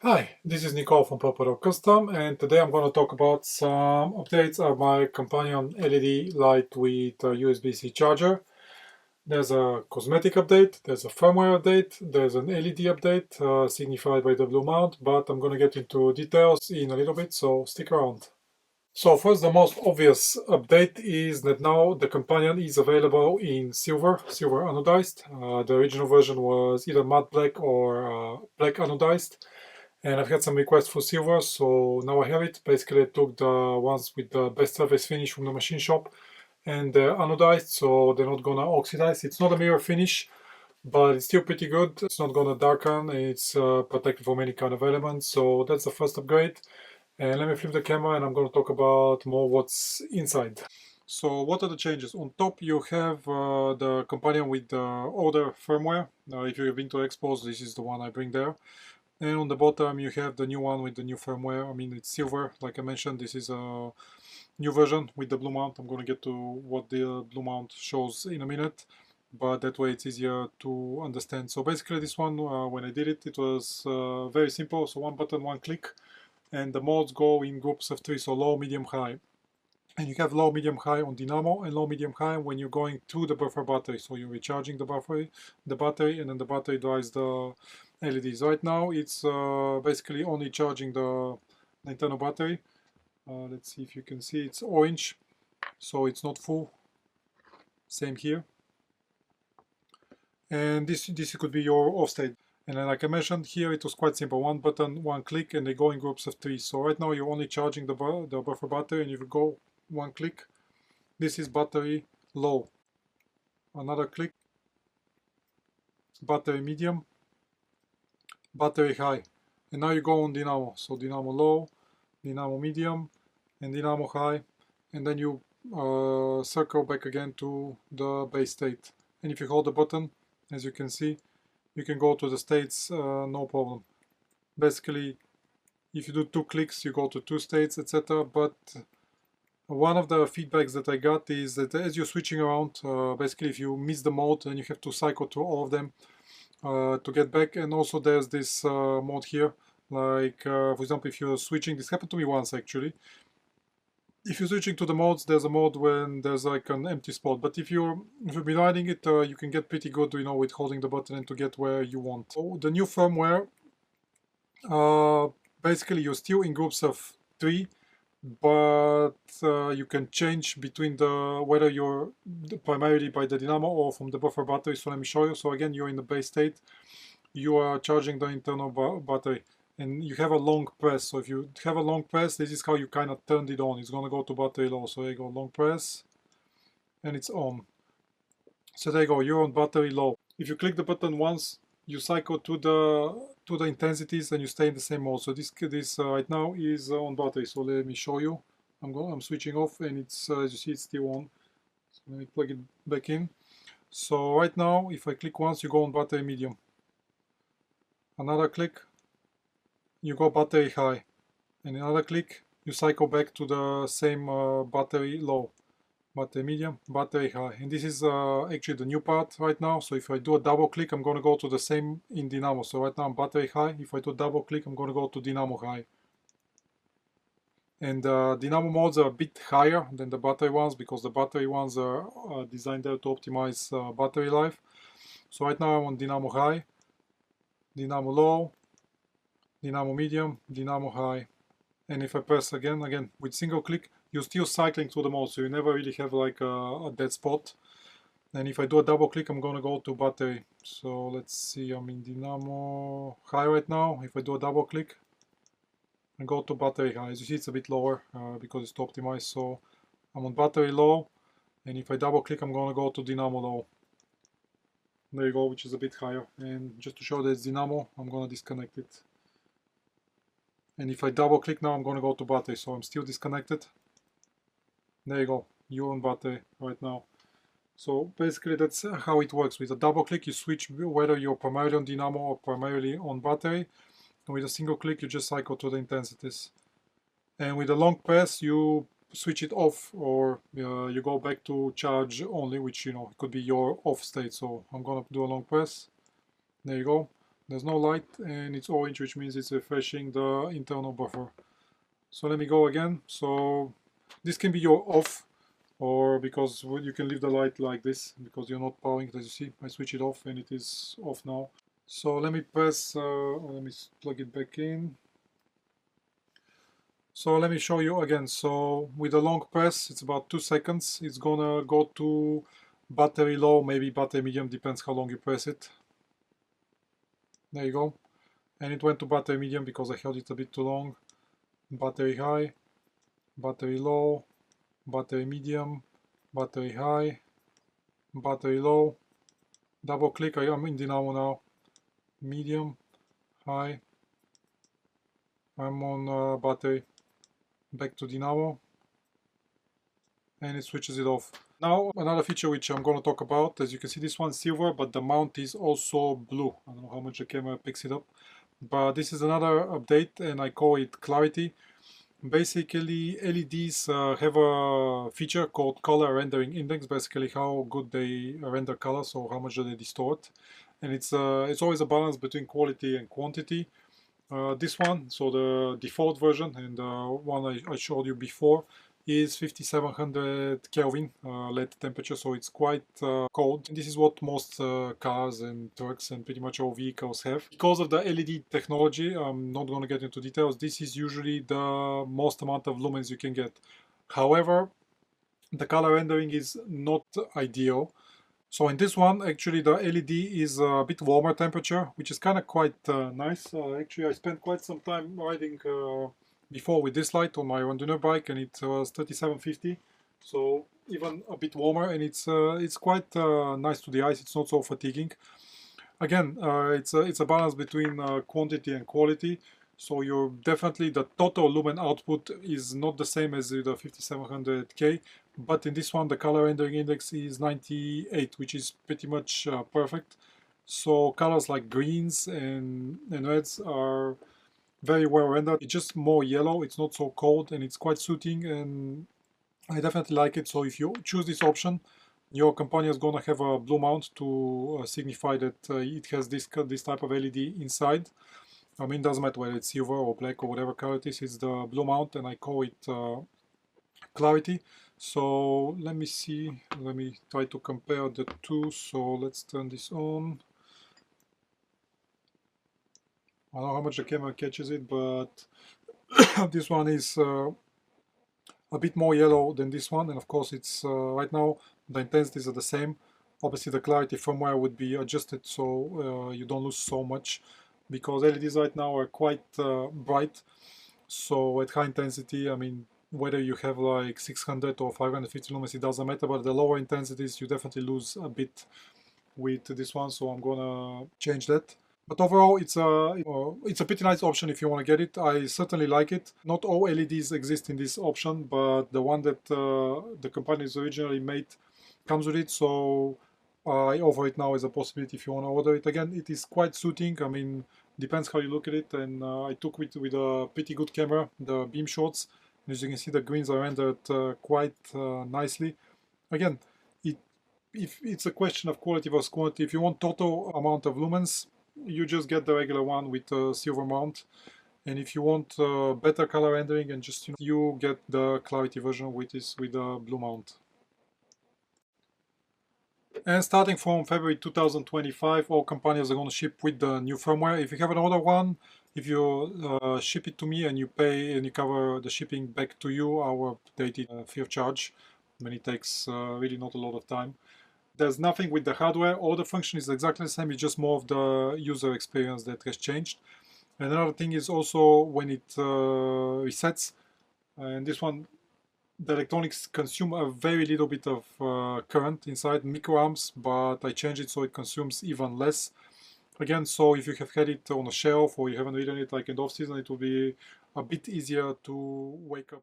Hi, this is Nicole from Purple Custom, and today I'm going to talk about some updates of my companion LED light with a USB-C charger. There's a cosmetic update, there's a firmware update, there's an LED update signified by the blue mount, but I'm going to get into details in a little bit, so stick around. So first, the most obvious update is that now the companion is available in silver anodized. The original version was either matte black or black anodized. And I've had some requests for silver, so now I have it. Basically, I took the ones with the best surface finish from the machine shop, and they're anodized, so they're not gonna oxidize. It's not a mirror finish, but it's still pretty good. It's not gonna darken. It's protected from any kind of elements, so that's the first upgrade. And let me flip the camera, and I'm gonna talk about more what's inside. So what are the changes? On top you have the companion with the older firmware. If you've been to expos, this is the one I bring there. And on the bottom you have the new one with the new firmware. I mean, it's silver, like I mentioned. This is a new version with the blue mount. I'm going to get to what the blue mount shows in a minute, but that way it's easier to understand. So basically this one, when I did it, it was very simple. So one button, one click, and the modes go in groups of 3, so low, medium, high. And you have low, medium, high on Dynamo, and low, medium, high when you're going to the buffer battery. So you're recharging the battery, and then the battery drives the LEDs. Right now, it's basically only charging the internal battery. Let's see if you can see. It's orange, so it's not full. Same here. And this could be your off state. And then, like I mentioned here, it was quite simple. One button, one click, and they go in groups of 3. So right now, you're only charging the buffer battery, and if you go one click, this is battery low. Another click, battery medium, battery high. And now you go on Dynamo. So Dynamo low, Dynamo medium, and Dynamo high. And then you circle back again to the base state. And if you hold the button, as you can see, you can go to the states no problem. Basically, if you do 2 clicks, you go to 2 states, etc. But one of the feedbacks that I got is that as you're switching around, basically if you miss the mode, then you have to cycle through all of them to get back. And also there's this mode here, like for example, if you're switching, this happened to me once actually. If you're switching to the modes, there's a mode when there's like an empty spot. But if you've been riding it, you can get pretty good, with holding the button and to get where you want. So the new firmware, basically you're still in groups of 3. But you can change between whether you're primarily by the Dynamo or from the buffer battery. So let me show you. So again, you're in the base state. You are charging the internal battery, and you have a long press. So if you have a long press, this is how you kind of turned it on. It's going to go to battery low. So there you go, long press, and it's on. So there you go, you're on battery low. If you click the button once, you cycle to the intensities and you stay in the same mode. So this right now is on battery. So let me show you. I'm switching off, and it's as you see, it's still on. So let me plug it back in. So right now, if I click once, you go on battery medium. Another click, you go battery high, and another click, you cycle back to the same battery low. Battery medium, battery high. And this is actually the new part right now. So if I do a double click, I'm going to go to the same in Dynamo. So right now I'm battery high. If I do a double click, I'm going to go to Dynamo high. And Dynamo modes are a bit higher than the battery ones, because the battery ones are designed there to optimize battery life. So right now I'm on Dynamo high, Dynamo low, Dynamo medium, Dynamo high. And if I press again with single click, you're still cycling through the mode, so you never really have like a dead spot. And if I do a double click, I'm going to go to battery. So let's see, I'm in Dynamo high right now. If I do a double click and go to battery high, as you see, it's a bit lower because it's to optimize. So I'm on battery low, and if I double click, I'm going to go to Dynamo low. There you go, which is a bit higher. And just to show that it's Dynamo, I'm going to disconnect it. And if I double click now, I'm going to go to battery, so I'm still disconnected. There you go, you're on battery right now. So basically that's how it works. With a double click, you switch whether you're primarily on Dynamo or primarily on battery. And with a single click, you just cycle to the intensities. And with a long press, you switch it off, or you go back to charge only, which could be your off state. So I'm going to do a long press. There you go. There's no light and it's orange, which means it's refreshing the internal buffer. So let me go again. So this can be your off, or because you can leave the light like this because you're not powering it. As you see, I switch it off and it is off now. So let me press, let me plug it back in. So let me show you again. So with a long press, it's about 2 seconds. It's gonna go to battery low, maybe battery medium, depends how long you press it. There you go. And it went to battery medium because I held it a bit too long. Battery high, battery low, battery medium, battery high, battery low. Double click, I am in Dynamo now. Medium, high. I'm on battery. Back to Dynamo. And it switches it off. Now another feature which I'm going to talk about. As you can see, this one's silver, but the mount is also blue. I don't know how much the camera picks it up, but this is another update and I call it clarity. Basically, LEDs have a feature called color rendering index, basically how good they render color, so how much do they distort. And it's always a balance between quality and quantity. This one, so the default version and the one I showed you before, is 5700 Kelvin LED temperature, so it's quite cold. And this is what most cars and trucks and pretty much all vehicles have. Because of the LED technology, I'm not going to get into details, this is usually the most amount of lumens you can get. However, the color rendering is not ideal. So in this one, actually the LED is a bit warmer temperature, which is kind of quite nice. Actually, I spent quite some time riding before with this light on my Arduino bike, and it was 3750, so even a bit warmer, and it's quite nice to the eyes. It's not so fatiguing. Again, it's a balance between quantity and quality. So you're definitely, the total lumen output is not the same as the 5700K, but in this one the color rendering index is 98, which is pretty much perfect. So colors like greens and reds are very well rendered. It's just more yellow, it's not so cold, and it's quite suiting, and I definitely like it. So if you choose this option, your company is gonna have a blue mount to signify that it has this type of LED inside. I mean, it doesn't matter whether it's silver or black or whatever color it is, it's the blue mount, and I call it clarity. So let me see, let me try to compare the two. So let's turn this on. I don't know how much the camera catches it, but this one is a bit more yellow than this one, and of course it's right now the intensities are the same. Obviously the clarity firmware would be adjusted so you don't lose so much, because LEDs right now are quite bright. So at high intensity, I mean, whether you have like 600 or 550 lumens, it doesn't matter, but the lower intensities you definitely lose a bit with this one, so I'm gonna change that. But overall, it's a pretty nice option if you want to get it. I certainly like it. Not all LEDs exist in this option, but the one that the companies originally made comes with it, so I offer it now as a possibility if you want to order it. Again, it is quite suiting. I mean, depends how you look at it, and I took it with a pretty good camera, the Beamshots. As you can see, the greens are rendered quite nicely. Again, if it's a question of quality versus quantity, if you want total amount of lumens, you just get the regular one with a silver mount, and if you want better color rendering and just you get the clarity version with the blue mount. And starting from February 2025, all companies are going to ship with the new firmware. If you have an older one, if you ship it to me and you pay and you cover the shipping back to you, I will update it free of charge. I mean, it takes really not a lot of time. There's nothing with the hardware. All the function is exactly the same. It's just more of the user experience that has changed. And another thing is also when it resets, and this one, the electronics consume a very little bit of current inside, microamps, but I changed it so it consumes even less. Again, so if you have had it on a shelf or you haven't ridden it like in off season, it will be a bit easier to wake up.